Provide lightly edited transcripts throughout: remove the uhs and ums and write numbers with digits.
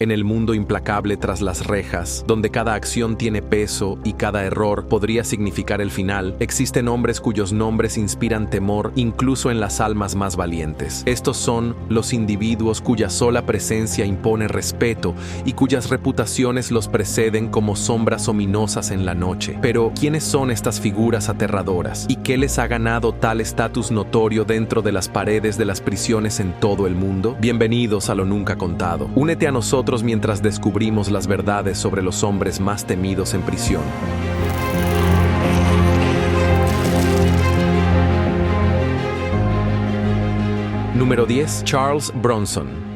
En el mundo implacable tras las rejas, donde cada acción tiene peso y cada error podría significar el final, existen hombres cuyos nombres inspiran temor incluso en las almas más valientes. Estos son los individuos cuya sola presencia impone respeto y cuyas reputaciones los preceden como sombras ominosas en la noche. Pero, ¿quiénes son estas figuras aterradoras? ¿Y qué les ha ganado tal estatus notorio dentro de las paredes de las prisiones en todo el mundo? Bienvenidos a Lo Nunca Contado. Únete a nosotros mientras descubrimos las verdades sobre los hombres más temidos en prisión. Número 10. Charles Bronson.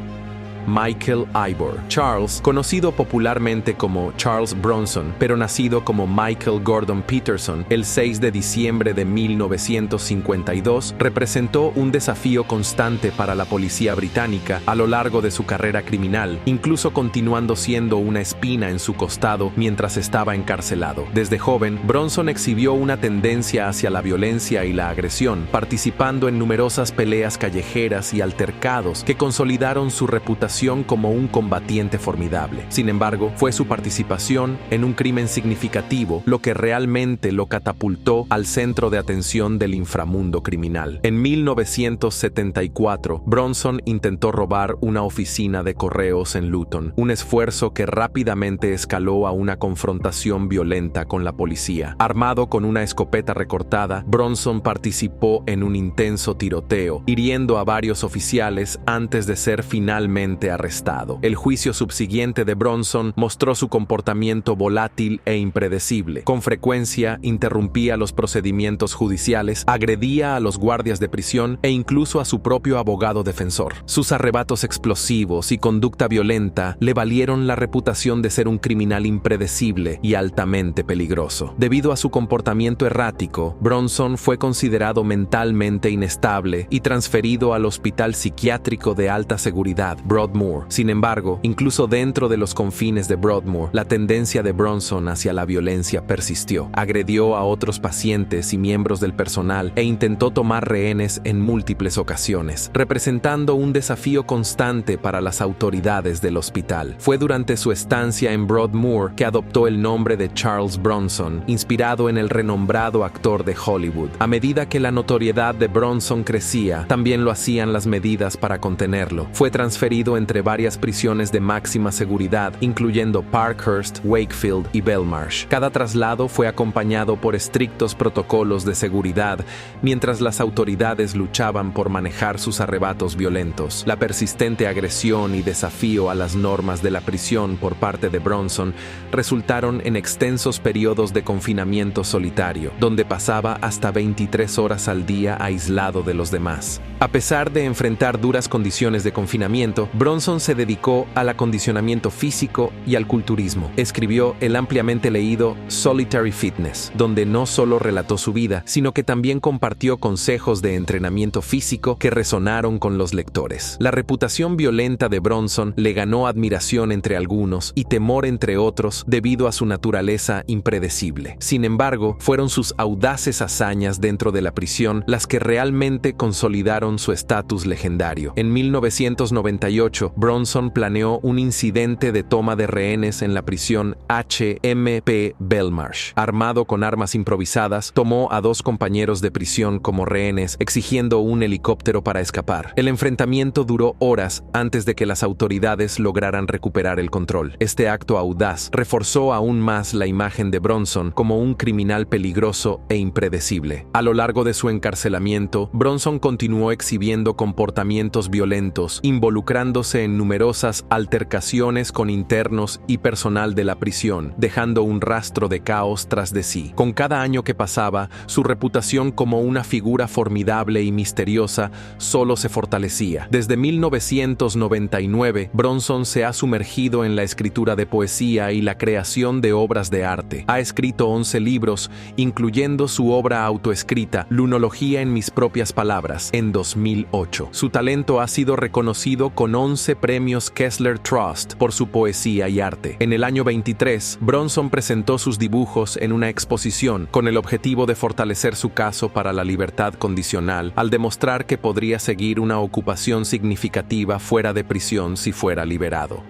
Michael Ivor. Charles, conocido popularmente como Charles Bronson, pero nacido como Michael Gordon Peterson, el 6 de diciembre de 1952, representó un desafío constante para la policía británica a lo largo de su carrera criminal, incluso continuando siendo una espina en su costado mientras estaba encarcelado. Desde joven, Bronson exhibió una tendencia hacia la violencia y la agresión, participando en numerosas peleas callejeras y altercados que consolidaron su reputación como un combatiente formidable. Sin embargo, fue su participación en un crimen significativo lo que realmente lo catapultó al centro de atención del inframundo criminal. En 1974, Bronson intentó robar una oficina de correos en Luton, un esfuerzo que rápidamente escaló a una confrontación violenta con la policía. Armado con una escopeta recortada, Bronson participó en un intenso tiroteo, hiriendo a varios oficiales antes de ser finalmente arrestado. El juicio subsiguiente de Bronson mostró su comportamiento volátil e impredecible. Con frecuencia interrumpía los procedimientos judiciales, agredía a los guardias de prisión e incluso a su propio abogado defensor. Sus arrebatos explosivos y conducta violenta le valieron la reputación de ser un criminal impredecible y altamente peligroso. Debido a su comportamiento errático, Bronson fue considerado mentalmente inestable y transferido al Hospital Psiquiátrico de Alta Seguridad, Broadmoor. Sin embargo, incluso dentro de los confines de Broadmoor, la tendencia de Bronson hacia la violencia persistió. Agredió a otros pacientes y miembros del personal e intentó tomar rehenes en múltiples ocasiones, representando un desafío constante para las autoridades del hospital. Fue durante su estancia en Broadmoor que adoptó el nombre de Charles Bronson, inspirado en el renombrado actor de Hollywood. A medida que la notoriedad de Bronson crecía, también lo hacían las medidas para contenerlo. Fue transferido entre varias prisiones de máxima seguridad, incluyendo Parkhurst, Wakefield y Belmarsh. Cada traslado fue acompañado por estrictos protocolos de seguridad, mientras las autoridades luchaban por manejar sus arrebatos violentos. La persistente agresión y desafío a las normas de la prisión por parte de Bronson resultaron en extensos periodos de confinamiento solitario, donde pasaba hasta 23 horas al día aislado de los demás. A pesar de enfrentar duras condiciones de confinamiento, Bronson se dedicó al acondicionamiento físico y al culturismo. Escribió el ampliamente leído Solitary Fitness, donde no solo relató su vida, sino que también compartió consejos de entrenamiento físico que resonaron con los lectores. La reputación violenta de Bronson le ganó admiración entre algunos y temor entre otros debido a su naturaleza impredecible. Sin embargo, fueron sus audaces hazañas dentro de la prisión las que realmente consolidaron su estatus legendario. En 1998, Bronson planeó un incidente de toma de rehenes en la prisión HMP Belmarsh. Armado con armas improvisadas, tomó a 2 compañeros de prisión como rehenes, exigiendo un helicóptero para escapar. El enfrentamiento duró horas antes de que las autoridades lograran recuperar el control. Este acto audaz reforzó aún más la imagen de Bronson como un criminal peligroso e impredecible. A lo largo de su encarcelamiento, Bronson continuó exhibiendo comportamientos violentos, involucrándose en numerosas altercaciones con internos y personal de la prisión, dejando un rastro de caos tras de sí. Con cada año que pasaba, su reputación como una figura formidable y misteriosa solo se fortalecía. Desde 1999, Bronson se ha sumergido en la escritura de poesía y la creación de obras de arte. Ha escrito 11 libros, incluyendo su obra autoescrita, Lunología en mis propias palabras, en 2008. Su talento ha sido reconocido con 11 premios Kessler Trust por su poesía y arte. En el año 23, Bronson presentó sus dibujos en una exposición con el objetivo de fortalecer su caso para la libertad condicional, al demostrar que podría seguir una ocupación significativa fuera de prisión si fuera liberado.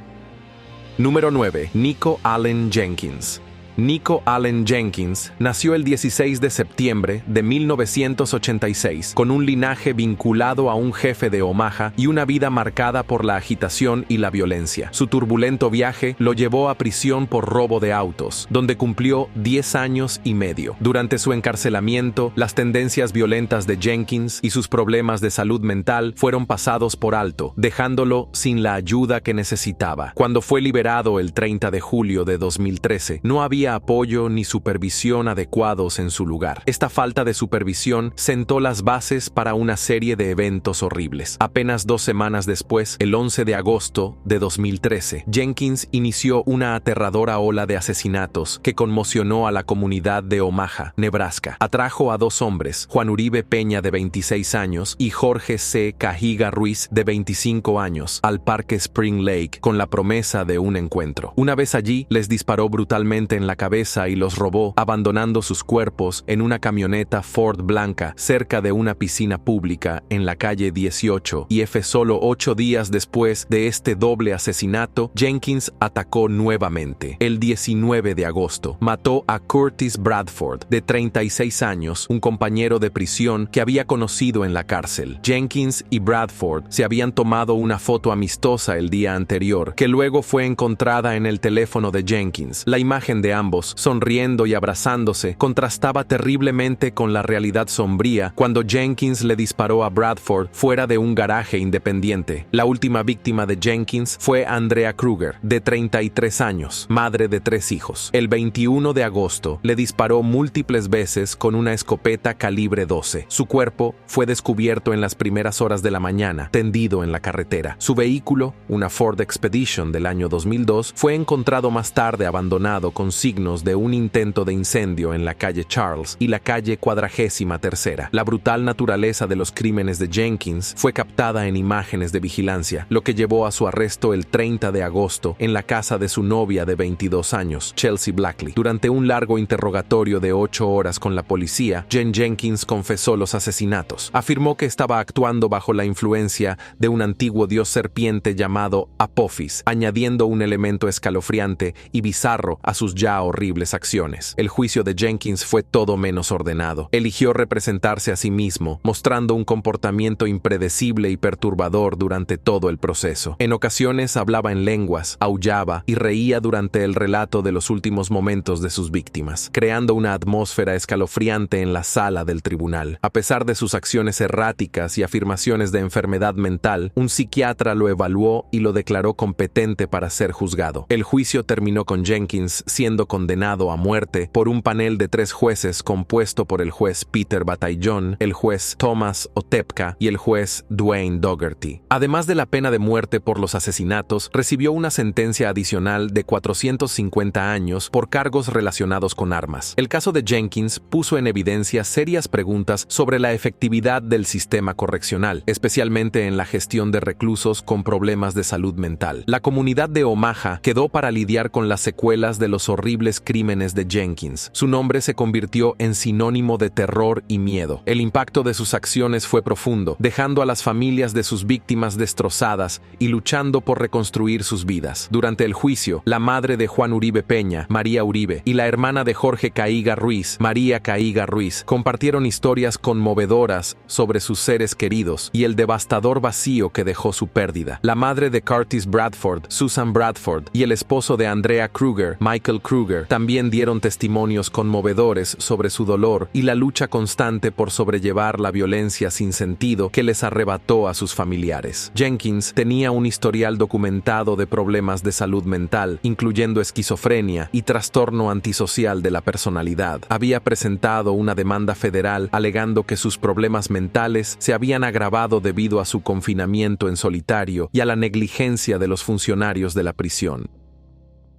Número 9. Nico Allen Jenkins. Nico Allen Jenkins nació el 16 de septiembre de 1986 con un linaje vinculado a un jefe de Omaha y una vida marcada por la agitación y la violencia. Su turbulento viaje lo llevó a prisión por robo de autos, donde cumplió 10 años y medio. Durante su encarcelamiento, las tendencias violentas de Jenkins y sus problemas de salud mental fueron pasados por alto, dejándolo sin la ayuda que necesitaba. Cuando fue liberado el 30 de julio de 2013, no había apoyo ni supervisión adecuados en su lugar. Esta falta de supervisión sentó las bases para una serie de eventos horribles. Apenas 2 semanas después, el 11 de agosto de 2013, Jenkins inició una aterradora ola de asesinatos que conmocionó a la comunidad de Omaha, Nebraska. Atrajo a 2 hombres, Juan Uribe Peña de 26 años y Jorge C. Cajiga Ruiz de 25 años, al Parque Spring Lake con la promesa de un encuentro. Una vez allí, les disparó brutalmente en la cabeza y los robó, abandonando sus cuerpos en una camioneta Ford blanca cerca de una piscina pública en la calle 18. Y solo 8 días después de este doble asesinato, Jenkins atacó nuevamente. El 19 de agosto, mató a Curtis Bradford, de 36 años, un compañero de prisión que había conocido en la cárcel. Jenkins y Bradford se habían tomado una foto amistosa el día anterior, que luego fue encontrada en el teléfono de Jenkins. La imagen de ambos, sonriendo y abrazándose, contrastaba terriblemente con la realidad sombría cuando Jenkins le disparó a Bradford fuera de un garaje independiente. La última víctima de Jenkins fue Andrea Kruger, de 33 años, madre de 3 hijos. El 21 de agosto le disparó múltiples veces con una escopeta calibre 12. Su cuerpo fue descubierto en las primeras horas de la mañana, tendido en la carretera. Su vehículo, una Ford Expedition del año 2002, fue encontrado más tarde abandonado con signos de un intento de incendio en la calle Charles y la calle 43ª. La brutal naturaleza de los crímenes de Jenkins fue captada en imágenes de vigilancia, lo que llevó a su arresto el 30 de agosto en la casa de su novia de 22 años, Chelsea Blackley. Durante un largo interrogatorio de 8 horas con la policía, Jen Jenkins confesó los asesinatos. Afirmó que estaba actuando bajo la influencia de un antiguo dios serpiente llamado Apophis, añadiendo un elemento escalofriante y bizarro a sus ya horribles acciones. El juicio de Jenkins fue todo menos ordenado. Eligió representarse a sí mismo, mostrando un comportamiento impredecible y perturbador durante todo el proceso. En ocasiones hablaba en lenguas, aullaba y reía durante el relato de los últimos momentos de sus víctimas, creando una atmósfera escalofriante en la sala del tribunal. A pesar de sus acciones erráticas y afirmaciones de enfermedad mental, un psiquiatra lo evaluó y lo declaró competente para ser juzgado. El juicio terminó con Jenkins siendo condenado a muerte por un panel de 3 jueces compuesto por el juez Peter Bataillon, el juez Thomas Otepka y el juez Dwayne Dougherty. Además de la pena de muerte por los asesinatos, recibió una sentencia adicional de 450 años por cargos relacionados con armas. El caso de Jenkins puso en evidencia serias preguntas sobre la efectividad del sistema correccional, especialmente en la gestión de reclusos con problemas de salud mental. La comunidad de Omaha quedó para lidiar con las secuelas de los horribles crímenes de Jenkins. Su nombre se convirtió en sinónimo de terror y miedo. El impacto de sus acciones fue profundo, dejando a las familias de sus víctimas destrozadas y luchando por reconstruir sus vidas. Durante el juicio, la madre de Juan Uribe Peña, María Uribe, y la hermana de Jorge Cajiga Ruiz, María Cajiga Ruiz, compartieron historias conmovedoras sobre sus seres queridos y el devastador vacío que dejó su pérdida. La madre de Curtis Bradford, Susan Bradford, y el esposo de Andrea Kruger, Michael Kruger, también dieron testimonios conmovedores sobre su dolor y la lucha constante por sobrellevar la violencia sin sentido que les arrebató a sus familiares. Jenkins tenía un historial documentado de problemas de salud mental, incluyendo esquizofrenia y trastorno antisocial de la personalidad. Había presentado una demanda federal alegando que sus problemas mentales se habían agravado debido a su confinamiento en solitario y a la negligencia de los funcionarios de la prisión.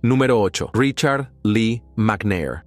Número 8. Richard Lee McNair.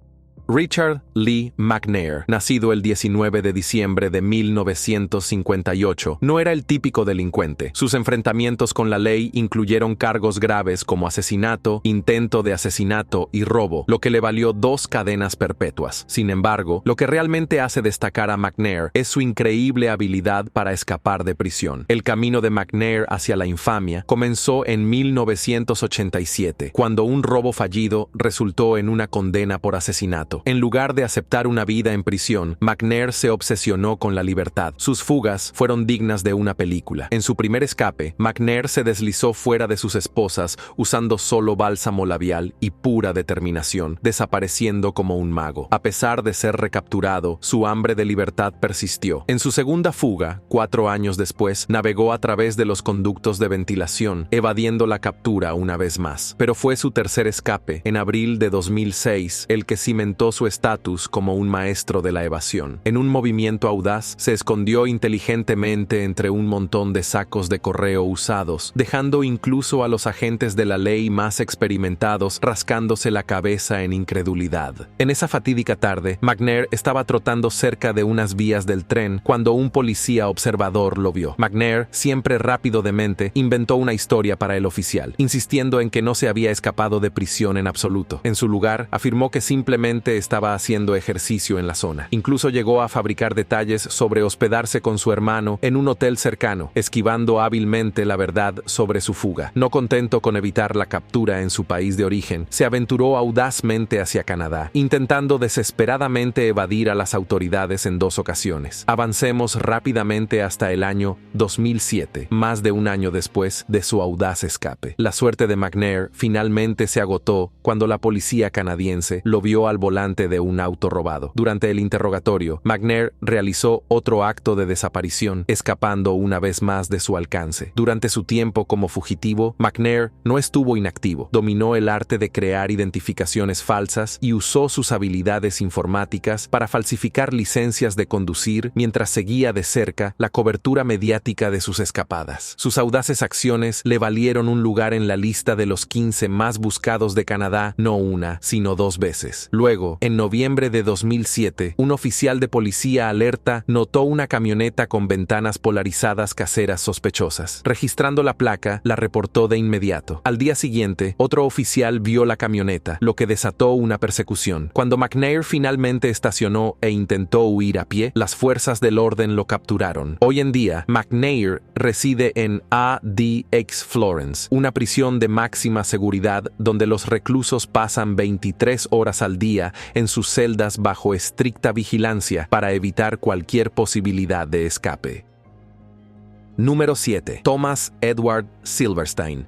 Richard Lee McNair, nacido el 19 de diciembre de 1958, no era el típico delincuente. Sus enfrentamientos con la ley incluyeron cargos graves como asesinato, intento de asesinato y robo, lo que le valió 2 cadenas perpetuas. Sin embargo, lo que realmente hace destacar a McNair es su increíble habilidad para escapar de prisión. El camino de McNair hacia la infamia comenzó en 1987, cuando un robo fallido resultó en una condena por asesinato. En lugar de aceptar una vida en prisión, McNair se obsesionó con la libertad. Sus fugas fueron dignas de una película. En su primer escape, McNair se deslizó fuera de sus esposas usando solo bálsamo labial y pura determinación, desapareciendo como un mago. A pesar de ser recapturado, su hambre de libertad persistió. En su segunda fuga, 4 años después, navegó a través de los conductos de ventilación, evadiendo la captura una vez más. Pero fue su tercer escape, en abril de 2006, el que cimentó su estatus como un maestro de la evasión. En un movimiento audaz, se escondió inteligentemente entre un montón de sacos de correo usados, dejando incluso a los agentes de la ley más experimentados rascándose la cabeza en incredulidad. En esa fatídica tarde, McNair estaba trotando cerca de unas vías del tren cuando un policía observador lo vio. McNair, siempre rápido de mente, inventó una historia para el oficial, insistiendo en que no se había escapado de prisión en absoluto. En su lugar, afirmó que simplemente estaba haciendo ejercicio en la zona. Incluso llegó a fabricar detalles sobre hospedarse con su hermano en un hotel cercano, esquivando hábilmente la verdad sobre su fuga. No contento con evitar la captura en su país de origen, se aventuró audazmente hacia Canadá, intentando desesperadamente evadir a las autoridades en 2 ocasiones. Avancemos rápidamente hasta el año 2007, más de un año después de su audaz escape. La suerte de McNair finalmente se agotó cuando la policía canadiense lo vio al volante de un auto robado. Durante el interrogatorio, McNair realizó otro acto de desaparición, escapando una vez más de su alcance. Durante su tiempo como fugitivo, McNair no estuvo inactivo. Dominó el arte de crear identificaciones falsas y usó sus habilidades informáticas para falsificar licencias de conducir mientras seguía de cerca la cobertura mediática de sus escapadas. Sus audaces acciones le valieron un lugar en la lista de los 15 más buscados de Canadá, no una, sino 2 veces. Luego, en noviembre de 2007, un oficial de policía alerta notó una camioneta con ventanas polarizadas caseras sospechosas. Registrando la placa, la reportó de inmediato. Al día siguiente, otro oficial vio la camioneta, lo que desató una persecución. Cuando McNair finalmente estacionó e intentó huir a pie, las fuerzas del orden lo capturaron. Hoy en día, McNair reside en ADX Florence, una prisión de máxima seguridad donde los reclusos pasan 23 horas al día en sus celdas bajo estricta vigilancia para evitar cualquier posibilidad de escape. Número 7. Thomas Edward Silverstein.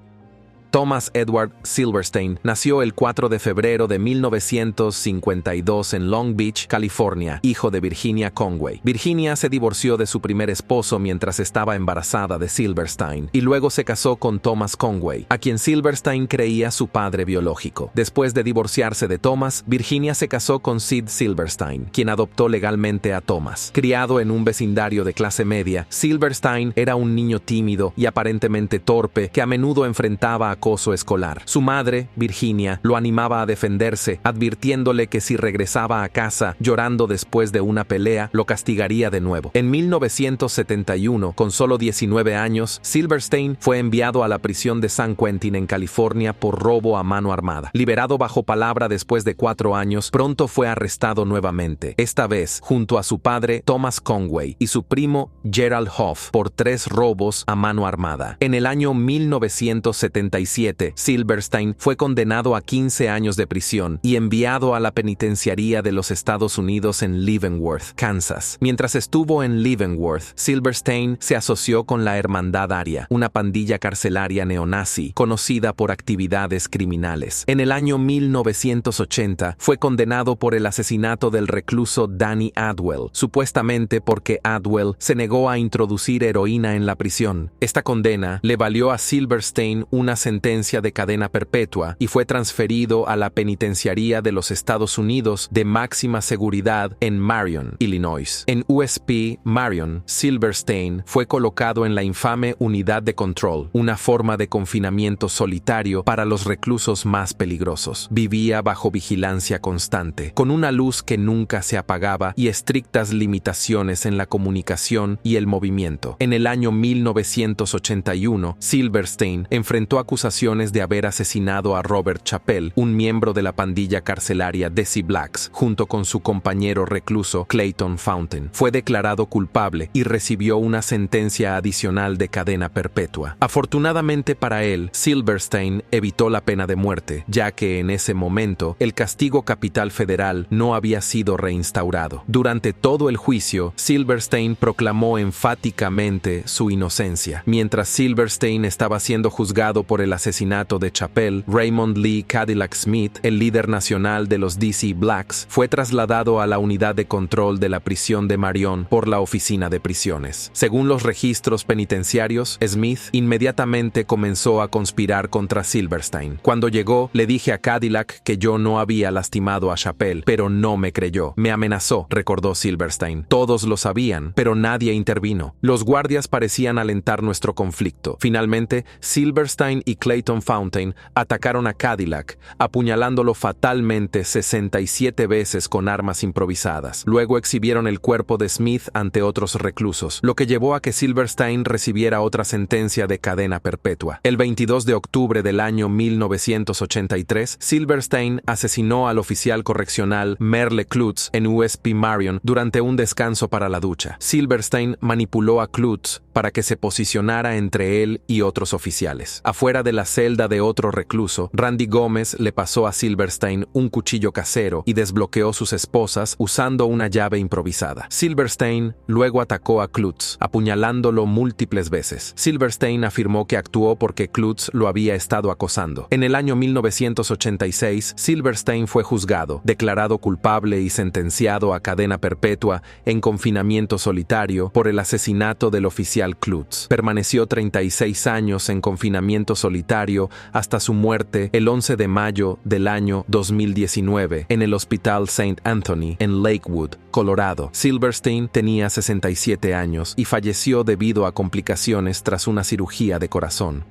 Thomas Edward Silverstein nació el 4 de febrero de 1952 en Long Beach, California, hijo de Virginia Conway. Virginia se divorció de su primer esposo mientras estaba embarazada de Silverstein y luego se casó con Thomas Conway, a quien Silverstein creía su padre biológico. Después de divorciarse de Thomas, Virginia se casó con Sid Silverstein, quien adoptó legalmente a Thomas. Criado en un vecindario de clase media, Silverstein era un niño tímido y aparentemente torpe que a menudo enfrentaba acoso escolar. Su madre, Virginia, lo animaba a defenderse, advirtiéndole que si regresaba a casa llorando después de una pelea, lo castigaría de nuevo. En 1971, con solo 19 años, Silverstein fue enviado a la prisión de San Quentin en California por robo a mano armada. Liberado bajo palabra después de 4 años, pronto fue arrestado nuevamente, esta vez junto a su padre Thomas Conway y su primo Gerald Hoff por 3 robos a mano armada. En el año 1977, Silverstein fue condenado a 15 años de prisión y enviado a la penitenciaría de los Estados Unidos en Leavenworth, Kansas. Mientras estuvo en Leavenworth, Silverstein se asoció con la Hermandad Aria, una pandilla carcelaria neonazi conocida por actividades criminales. En el año 1980 fue condenado por el asesinato del recluso Danny Adwell, supuestamente porque Adwell se negó a introducir heroína en la prisión. Esta condena le valió a Silverstein una sentencia sentencia de cadena perpetua y fue transferido a la penitenciaría de los Estados Unidos de máxima seguridad en Marion, Illinois. En USP Marion, Silverstein fue colocado en la infame unidad de control, una forma de confinamiento solitario para los reclusos más peligrosos. Vivía bajo vigilancia constante, con una luz que nunca se apagaba y estrictas limitaciones en la comunicación y el movimiento. En el año 1981, Silverstein enfrentó acusaciones de haber asesinado a Robert Chappell, un miembro de la pandilla carcelaria Desi Blacks, junto con su compañero recluso Clayton Fountain. Fue declarado culpable y recibió una sentencia adicional de cadena perpetua. Afortunadamente para él, Silverstein evitó la pena de muerte, ya que en ese momento el castigo capital federal no había sido reinstaurado. Durante todo el juicio, Silverstein proclamó enfáticamente su inocencia. Mientras Silverstein estaba siendo juzgado por el asesinato de Chappell, Raymond Lee Cadillac Smith, el líder nacional de los DC Blacks, fue trasladado a la unidad de control de la prisión de Marion por la Oficina de Prisiones. Según los registros penitenciarios, Smith inmediatamente comenzó a conspirar contra Silverstein. Cuando llegó, le dije a Cadillac que yo no había lastimado a Chappell, pero no me creyó. Me amenazó, recordó Silverstein. Todos lo sabían, pero nadie intervino. Los guardias parecían alentar nuestro conflicto. Finalmente, Silverstein y Clayton Fountain atacaron a Cadillac, apuñalándolo fatalmente 67 veces con armas improvisadas. Luego exhibieron el cuerpo de Smith ante otros reclusos, lo que llevó a que Silverstein recibiera otra sentencia de cadena perpetua. El 22 de octubre del año 1983, Silverstein asesinó al oficial correccional Merle Klutz en USP Marion durante un descanso para la ducha. Silverstein manipuló a Klutz para que se posicionara entre él y otros oficiales. Afuera de la celda de otro recluso, Randy Gómez le pasó a Silverstein un cuchillo casero y desbloqueó sus esposas usando una llave improvisada. Silverstein luego atacó a Klutz, apuñalándolo múltiples veces. Silverstein afirmó que actuó porque Klutz lo había estado acosando. En el año 1986, Silverstein fue juzgado, declarado culpable y sentenciado a cadena perpetua en confinamiento solitario por el asesinato del oficial Klutz. Permaneció 36 años en confinamiento solitario hasta su muerte el 11 de mayo del año 2019 en el Hospital St. Anthony en Lakewood, Colorado. Silverstein tenía 67 años y falleció debido a complicaciones tras una cirugía de corazón.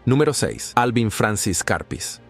Número 6. Alvin Francis Karpis.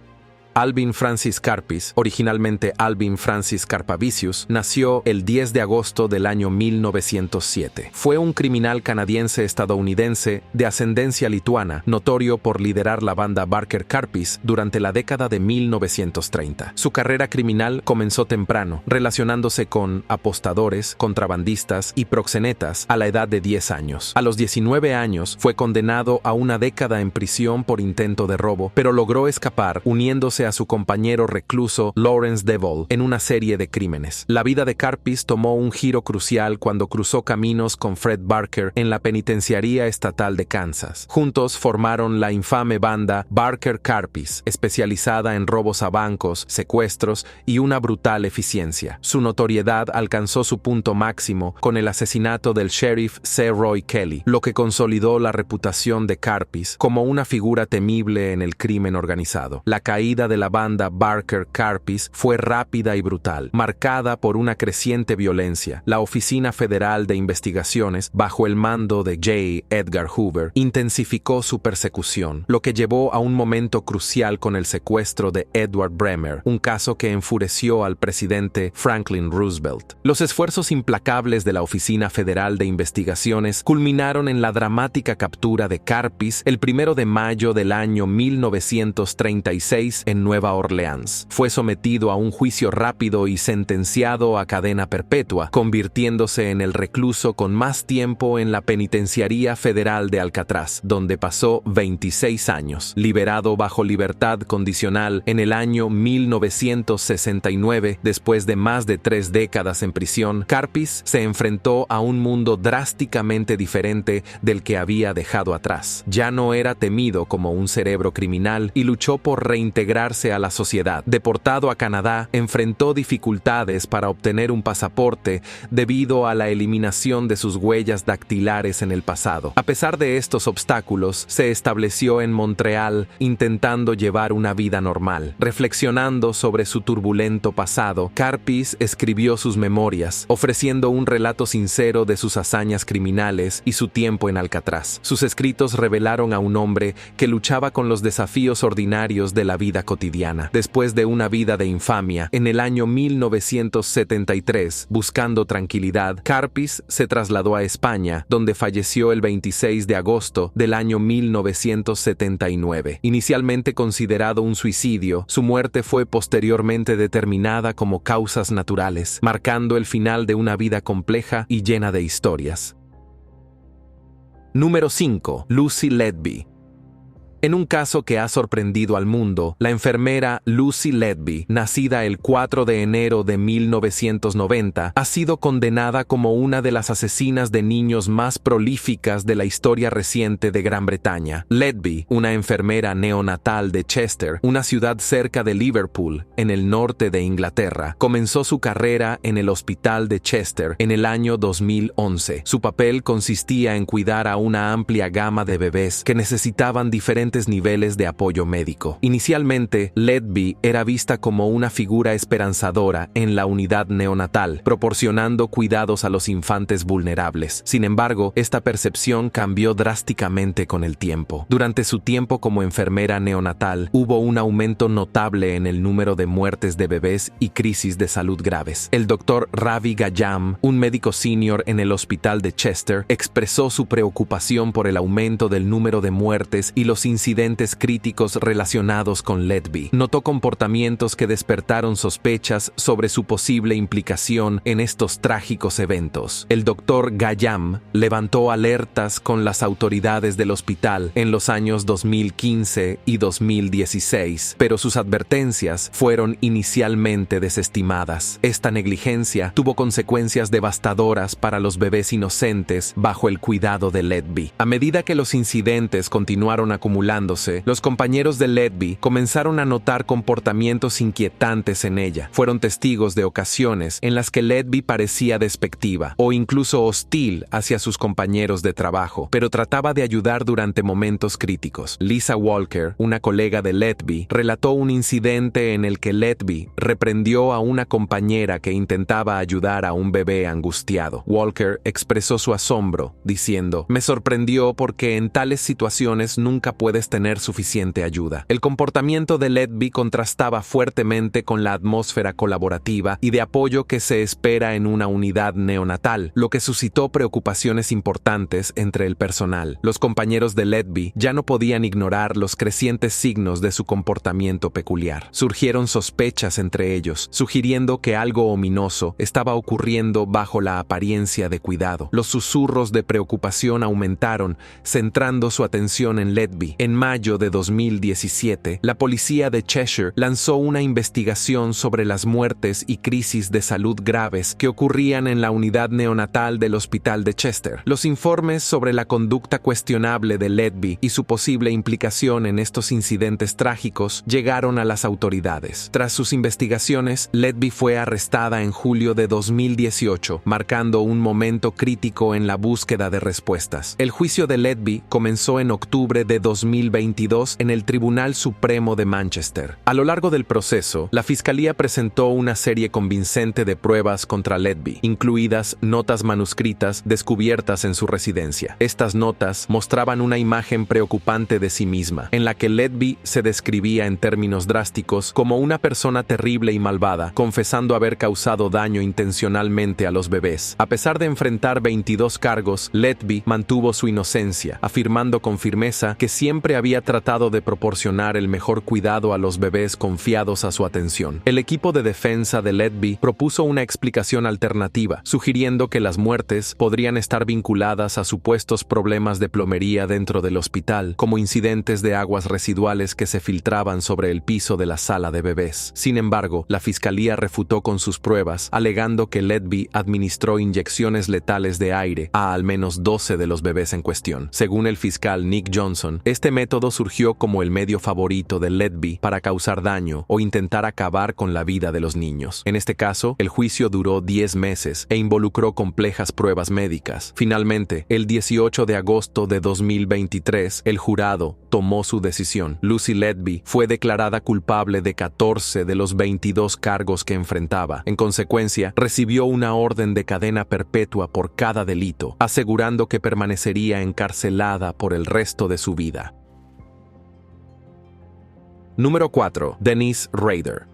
Alvin Francis Karpis, originalmente Alvin Francis Karpavicius, nació el 10 de agosto del año 1907. Fue un criminal canadiense-estadounidense de ascendencia lituana, notorio por liderar la banda Barker Karpis durante la década de 1930. Su carrera criminal comenzó temprano, relacionándose con apostadores, contrabandistas y proxenetas a la edad de 10 años. A los 19 años fue condenado a una década en prisión por intento de robo, pero logró escapar uniéndose a su compañero recluso Lawrence Devol en una serie de crímenes. La vida de Karpis tomó un giro crucial cuando cruzó caminos con Fred Barker en la penitenciaría estatal de Kansas. Juntos formaron la infame banda Barker Karpis, especializada en robos a bancos, secuestros y una brutal eficiencia. Su notoriedad alcanzó su punto máximo con el asesinato del sheriff C. Roy Kelly, lo que consolidó la reputación de Karpis como una figura temible en el crimen organizado. La caída de la banda Barker Karpis fue rápida y brutal, marcada por una creciente violencia. La Oficina Federal de Investigaciones, bajo el mando de J. Edgar Hoover, intensificó su persecución, lo que llevó a un momento crucial con el secuestro de Edward Bremer, un caso que enfureció al presidente Franklin Roosevelt. Los esfuerzos implacables de la Oficina Federal de Investigaciones culminaron en la dramática captura de Karpis el 1 de mayo del año 1936 en Nueva Orleans. Fue sometido a un juicio rápido y sentenciado a cadena perpetua, convirtiéndose en el recluso con más tiempo en la Penitenciaría Federal de Alcatraz, donde pasó 26 años. Liberado bajo libertad condicional en el año 1969, después de más de 3 décadas en prisión, Karpis se enfrentó a un mundo drásticamente diferente del que había dejado atrás. Ya no era temido como un cerebro criminal y luchó por reintegrar reintegrarse a la sociedad. Deportado a Canadá, enfrentó dificultades para obtener un pasaporte debido a la eliminación de sus huellas dactilares en el pasado. A pesar de estos obstáculos, se estableció en Montreal intentando llevar una vida normal. Reflexionando sobre su turbulento pasado, Karpis escribió sus memorias, ofreciendo un relato sincero de sus hazañas criminales y su tiempo en Alcatraz. Sus escritos revelaron a un hombre que luchaba con los desafíos ordinarios de la vida cotidiana. Después de una vida de infamia, en el año 1973, buscando tranquilidad, Karpis se trasladó a España, donde falleció el 26 de agosto del año 1979. Inicialmente considerado un suicidio, su muerte fue posteriormente determinada como causas naturales, marcando el final de una vida compleja y llena de historias. Número 5. Lucy Letby. En un caso que ha sorprendido al mundo, la enfermera Lucy Letby, nacida el 4 de enero de 1990, ha sido condenada como una de las asesinas de niños más prolíficas de la historia reciente de Gran Bretaña. Letby, una enfermera neonatal de Chester, una ciudad cerca de Liverpool, en el norte de Inglaterra, comenzó su carrera en el hospital de Chester en el año 2011. Su papel consistía en cuidar a una amplia gama de bebés que necesitaban diferentes niveles de apoyo médico. Inicialmente, Letby era vista como una figura esperanzadora en la unidad neonatal, proporcionando cuidados a los infantes vulnerables. Sin embargo, esta percepción cambió drásticamente con el tiempo. Durante su tiempo como enfermera neonatal, hubo un aumento notable en el número de muertes de bebés y crisis de salud graves. El Dr. Ravi Gayam, un médico senior en el hospital de Chester, expresó su preocupación por el aumento del número de muertes y los incidentes críticos relacionados con Letby. Notó comportamientos que despertaron sospechas sobre su posible implicación en estos trágicos eventos. El Dr. Gayam levantó alertas con las autoridades del hospital en los años 2015 y 2016, pero sus advertencias fueron inicialmente desestimadas. Esta negligencia tuvo consecuencias devastadoras para los bebés inocentes bajo el cuidado de Letby. A medida que los incidentes continuaron acumulándose, los compañeros de Letby comenzaron a notar comportamientos inquietantes en ella. Fueron testigos de ocasiones en las que Letby parecía despectiva o incluso hostil hacia sus compañeros de trabajo, pero trataba de ayudar durante momentos críticos. Lisa Walker, una colega de Letby, relató un incidente en el que Letby reprendió a una compañera que intentaba ayudar a un bebé angustiado. Walker expresó su asombro, diciendo: "Me sorprendió porque en tales situaciones nunca puedes tener suficiente ayuda". El comportamiento de Letby contrastaba fuertemente con la atmósfera colaborativa y de apoyo que se espera en una unidad neonatal, lo que suscitó preocupaciones importantes entre el personal. Los compañeros de Letby ya no podían ignorar los crecientes signos de su comportamiento peculiar. Surgieron sospechas entre ellos, sugiriendo que algo ominoso estaba ocurriendo bajo la apariencia de cuidado. Los susurros de preocupación aumentaron, centrando su atención en Letby. En mayo de 2017, la policía de Cheshire lanzó una investigación sobre las muertes y crisis de salud graves que ocurrían en la unidad neonatal del hospital de Chester. Los informes sobre la conducta cuestionable de Letby y su posible implicación en estos incidentes trágicos llegaron a las autoridades. Tras sus investigaciones, Letby fue arrestada en julio de 2018, marcando un momento crítico en la búsqueda de respuestas. El juicio de Letby comenzó en octubre de 2022 en el Tribunal Supremo de Manchester. A lo largo del proceso, la Fiscalía presentó una serie convincente de pruebas contra Letby, incluidas notas manuscritas descubiertas en su residencia. Estas notas mostraban una imagen preocupante de sí misma, en la que Letby se describía en términos drásticos como una persona terrible y malvada, confesando haber causado daño intencionalmente a los bebés. A pesar de enfrentar 22 cargos, Letby mantuvo su inocencia, afirmando con firmeza que siempre había tratado de proporcionar el mejor cuidado a los bebés confiados a su atención. El equipo de defensa de Letby propuso una explicación alternativa, sugiriendo que las muertes podrían estar vinculadas a supuestos problemas de plomería dentro del hospital, como incidentes de aguas residuales que se filtraban sobre el piso de la sala de bebés. Sin embargo, la Fiscalía refutó con sus pruebas, alegando que Letby administró inyecciones letales de aire a al menos 12 de los bebés en cuestión. Según el fiscal Nick Johnson, este Este método surgió como el medio favorito de Letby para causar daño o intentar acabar con la vida de los niños. En este caso, el juicio duró 10 meses e involucró complejas pruebas médicas. Finalmente, el 18 de agosto de 2023, el jurado tomó su decisión. Lucy Letby fue declarada culpable de 14 de los 22 cargos que enfrentaba. En consecuencia, recibió una orden de cadena perpetua por cada delito, asegurando que permanecería encarcelada por el resto de su vida. Número 4. Denise Rader.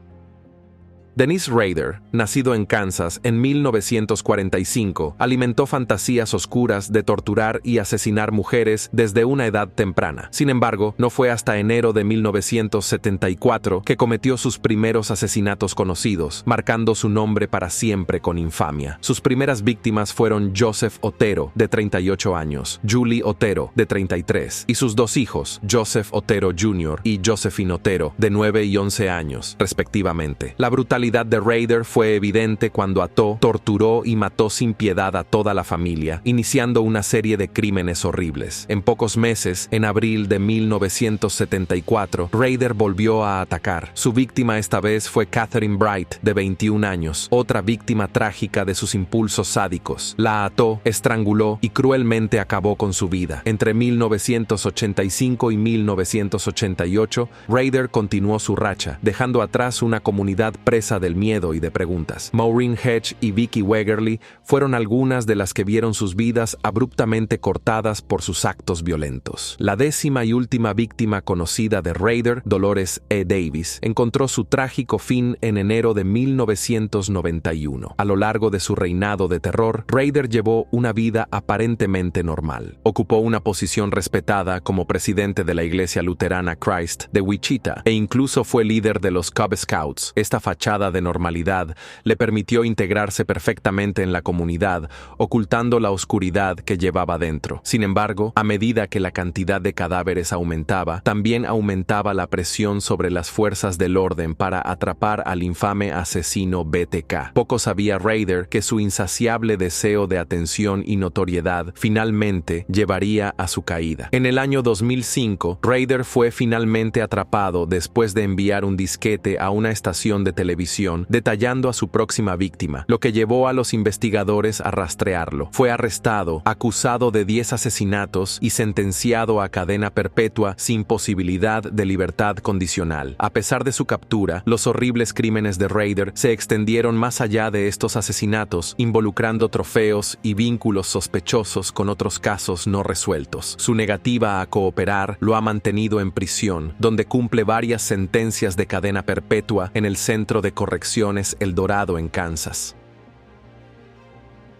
Denise Rader, nacido en Kansas en 1945, alimentó fantasías oscuras de torturar y asesinar mujeres desde una edad temprana. Sin embargo, no fue hasta enero de 1974 que cometió sus primeros asesinatos conocidos, marcando su nombre para siempre con infamia. Sus primeras víctimas fueron Joseph Otero, de 38 años, Julie Otero, de 33, y sus dos hijos, Joseph Otero Jr. y Josephine Otero, de 9 y 11 años, respectivamente. La brutalidad de Rader fue evidente cuando ató, torturó y mató sin piedad a toda la familia, iniciando una serie de crímenes horribles. En pocos meses, en abril de 1974, Rader volvió a atacar. Su víctima esta vez fue Catherine Bright, de 21 años, otra víctima trágica de sus impulsos sádicos. La ató, estranguló y cruelmente acabó con su vida. Entre 1985 y 1988, Rader continuó su racha, dejando atrás una comunidad presa del miedo y de preguntas. Maureen Hedge y Vicky Wegerly fueron algunas de las que vieron sus vidas abruptamente cortadas por sus actos violentos. La 10ª y última víctima conocida de Rader, Dolores E. Davis, encontró su trágico fin en enero de 1991. A lo largo de su reinado de terror, Rader llevó una vida aparentemente normal. Ocupó una posición respetada como presidente de la iglesia luterana Christ de Wichita e incluso fue líder de los Cub Scouts. Esta fachada de normalidad le permitió integrarse perfectamente en la comunidad, ocultando la oscuridad que llevaba dentro. Sin embargo, a medida que la cantidad de cadáveres aumentaba, también aumentaba la presión sobre las fuerzas del orden para atrapar al infame asesino BTK. Poco sabía Rader que su insaciable deseo de atención y notoriedad finalmente llevaría a su caída. En el año 2005, Rader fue finalmente atrapado después de enviar un disquete a una estación de televisión detallando a su próxima víctima, lo que llevó a los investigadores a rastrearlo. Fue arrestado, acusado de 10 asesinatos y sentenciado a cadena perpetua sin posibilidad de libertad condicional. A pesar de su captura, los horribles crímenes de Rader se extendieron más allá de estos asesinatos, involucrando trofeos y vínculos sospechosos con otros casos no resueltos. Su negativa a cooperar lo ha mantenido en prisión, donde cumple varias sentencias de cadena perpetua en el Centro de Correcciones El Dorado en Kansas.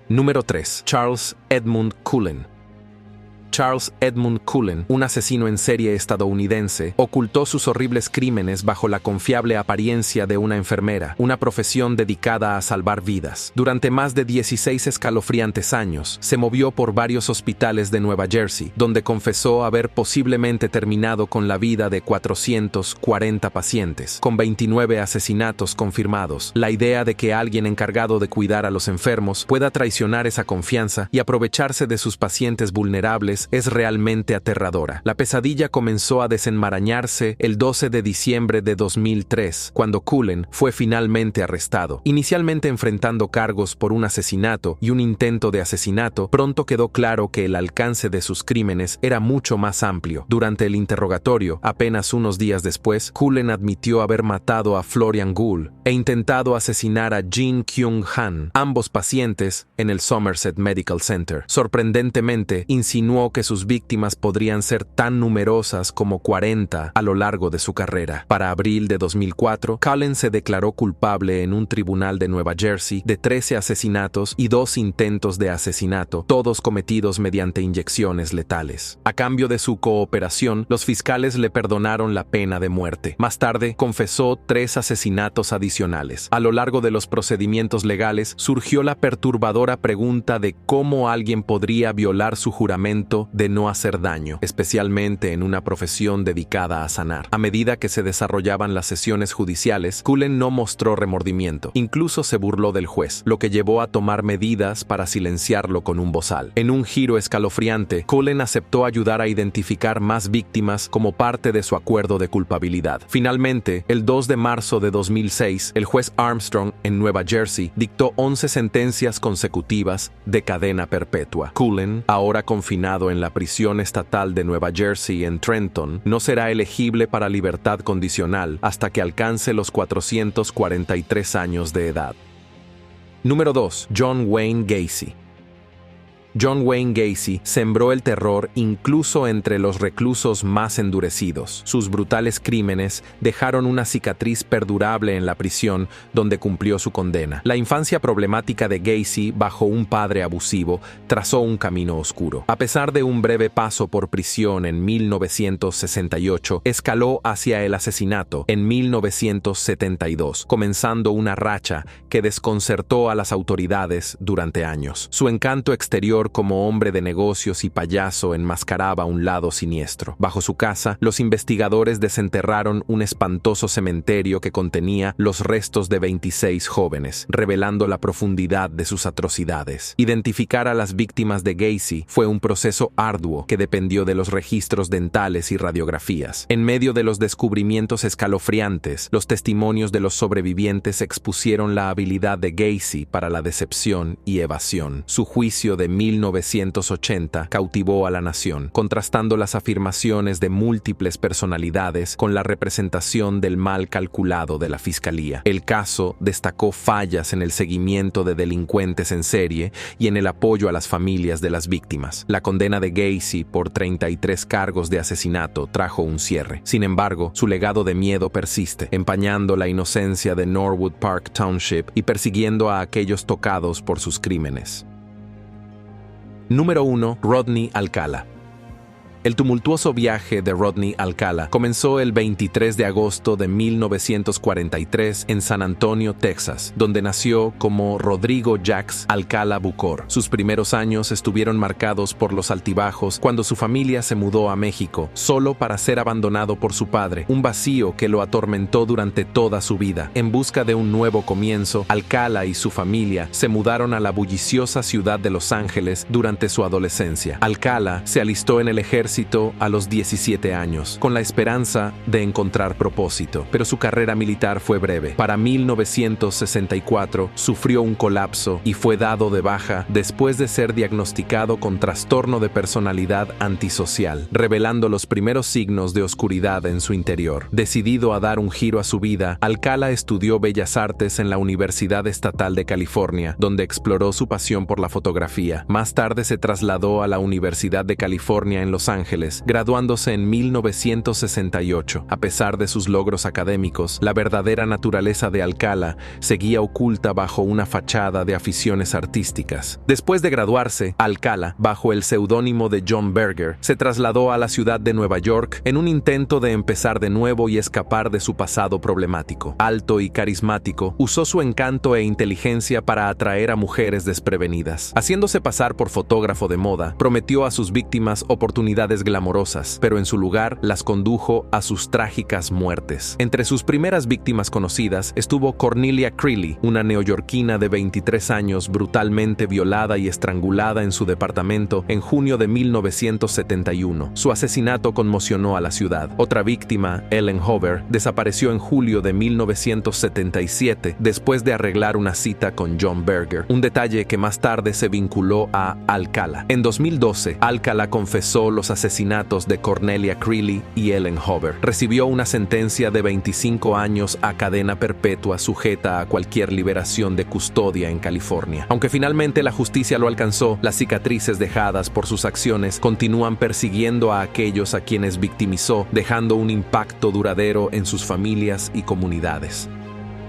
Número 3. Charles Edmund Cullen. Charles Edmund Cullen, un asesino en serie estadounidense, ocultó sus horribles crímenes bajo la confiable apariencia de una enfermera, una profesión dedicada a salvar vidas. Durante más de 16 escalofriantes años, se movió por varios hospitales de Nueva Jersey, donde confesó haber posiblemente terminado con la vida de 440 pacientes, con 29 asesinatos confirmados. La idea de que alguien encargado de cuidar a los enfermos pueda traicionar esa confianza y aprovecharse de sus pacientes vulnerables es realmente aterradora. La pesadilla comenzó a desenmarañarse el 12 de diciembre de 2003, cuando Cullen fue finalmente arrestado. Inicialmente enfrentando cargos por un asesinato y un intento de asesinato, pronto quedó claro que el alcance de sus crímenes era mucho más amplio. Durante el interrogatorio, apenas unos días después, Cullen admitió haber matado a Florian Gould e intentado asesinar a Jin Kyung Han, ambos pacientes, en el Somerset Medical Center. Sorprendentemente, insinuó que sus víctimas podrían ser tan numerosas como 40 a lo largo de su carrera. Para abril de 2004, Cullen se declaró culpable en un tribunal de Nueva Jersey de 13 asesinatos y 2 intentos de asesinato, todos cometidos mediante inyecciones letales. A cambio de su cooperación, los fiscales le perdonaron la pena de muerte. Más tarde, confesó 3 asesinatos adicionales. A lo largo de los procedimientos legales, surgió la perturbadora pregunta de cómo alguien podría violar su juramento tratando de no hacer daño, especialmente en una profesión dedicada a sanar. A medida que se desarrollaban las sesiones judiciales, Cullen no mostró remordimiento. Incluso se burló del juez, lo que llevó a tomar medidas para silenciarlo con un bozal. En un giro escalofriante, Cullen aceptó ayudar a identificar más víctimas como parte de su acuerdo de culpabilidad. Finalmente, el 2 de marzo de 2006, el juez Armstrong, en Nueva Jersey, dictó 11 sentencias consecutivas de cadena perpetua. Cullen, ahora confinado en la prisión estatal de Nueva Jersey en Trenton, no será elegible para libertad condicional hasta que alcance los 443 años de edad. Número 2. John Wayne Gacy. John Wayne Gacy sembró el terror incluso entre los reclusos más endurecidos. Sus brutales crímenes dejaron una cicatriz perdurable en la prisión donde cumplió su condena. La infancia problemática de Gacy bajo un padre abusivo trazó un camino oscuro. A pesar de un breve paso por prisión en 1968, escaló hacia el asesinato en 1972, comenzando una racha que desconcertó a las autoridades durante años. Su encanto exterior como hombre de negocios y payaso enmascaraba un lado siniestro. Bajo su casa, los investigadores desenterraron un espantoso cementerio que contenía los restos de 26 jóvenes, revelando la profundidad de sus atrocidades. Identificar a las víctimas de Gacy fue un proceso arduo que dependió de los registros dentales y radiografías. En medio de los descubrimientos escalofriantes, los testimonios de los sobrevivientes expusieron la habilidad de Gacy para la decepción y evasión. Su juicio de 1980 cautivó a la nación, contrastando las afirmaciones de múltiples personalidades con la representación del mal calculado de la fiscalía. El caso destacó fallas en el seguimiento de delincuentes en serie y en el apoyo a las familias de las víctimas. La condena de Gacy por 33 cargos de asesinato trajo un cierre. Sin embargo, su legado de miedo persiste, empañando la inocencia de Norwood Park Township y persiguiendo a aquellos tocados por sus crímenes. Número 1. Rodney Alcala. El tumultuoso viaje de Rodney Alcala comenzó el 23 de agosto de 1943 en San Antonio, Texas, donde nació como Rodrigo Jacques Alcala Bucor. Sus primeros años estuvieron marcados por los altibajos cuando su familia se mudó a México, solo para ser abandonado por su padre, un vacío que lo atormentó durante toda su vida. En busca de un nuevo comienzo, Alcala y su familia se mudaron a la bulliciosa ciudad de Los Ángeles durante su adolescencia. Alcala se alistó en el ejército a los 17 años, con la esperanza de encontrar propósito, pero su carrera militar fue breve. Para 1964 sufrió un colapso y fue dado de baja después de ser diagnosticado con trastorno de personalidad antisocial, revelando los primeros signos de oscuridad en su interior. Decidido a dar un giro a su vida, Alcala estudió Bellas Artes en la Universidad Estatal de California, donde exploró su pasión por la fotografía. Más tarde se trasladó a la Universidad de California en Los Ángeles, graduándose en 1968. A pesar de sus logros académicos, la verdadera naturaleza de Alcala seguía oculta bajo una fachada de aficiones artísticas. Después de graduarse, Alcala, bajo el seudónimo de John Berger, se trasladó a la ciudad de Nueva York en un intento de empezar de nuevo y escapar de su pasado problemático. Alto y carismático, usó su encanto e inteligencia para atraer a mujeres desprevenidas. Haciéndose pasar por fotógrafo de moda, prometió a sus víctimas oportunidades glamorosas, pero en su lugar las condujo a sus trágicas muertes. Entre sus primeras víctimas conocidas estuvo Cornelia Creeley, una neoyorquina de 23 años brutalmente violada y estrangulada en su departamento en junio de 1971. Su asesinato conmocionó a la ciudad. Otra víctima, Ellen Hoover, desapareció en julio de 1977 después de arreglar una cita con John Berger, un detalle que más tarde se vinculó a Alcala. En 2012, Alcala confesó los asesinatos de Cornelia Creeley y Ellen Hoover. Recibió una sentencia de 25 años a cadena perpetua sujeta a cualquier liberación de custodia en California. Aunque finalmente la justicia lo alcanzó, las cicatrices dejadas por sus acciones continúan persiguiendo a aquellos a quienes victimizó, dejando un impacto duradero en sus familias y comunidades.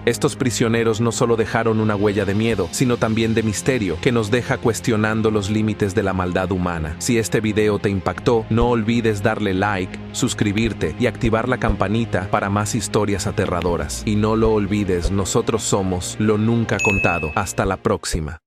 Estos prisioneros no solo dejaron una huella de miedo, sino también de misterio, que nos deja cuestionando los límites de la maldad humana. Si este video te impactó, no olvides darle like, suscribirte y activar la campanita para más historias aterradoras. Y no lo olvides, nosotros somos lo nunca contado. Hasta la próxima.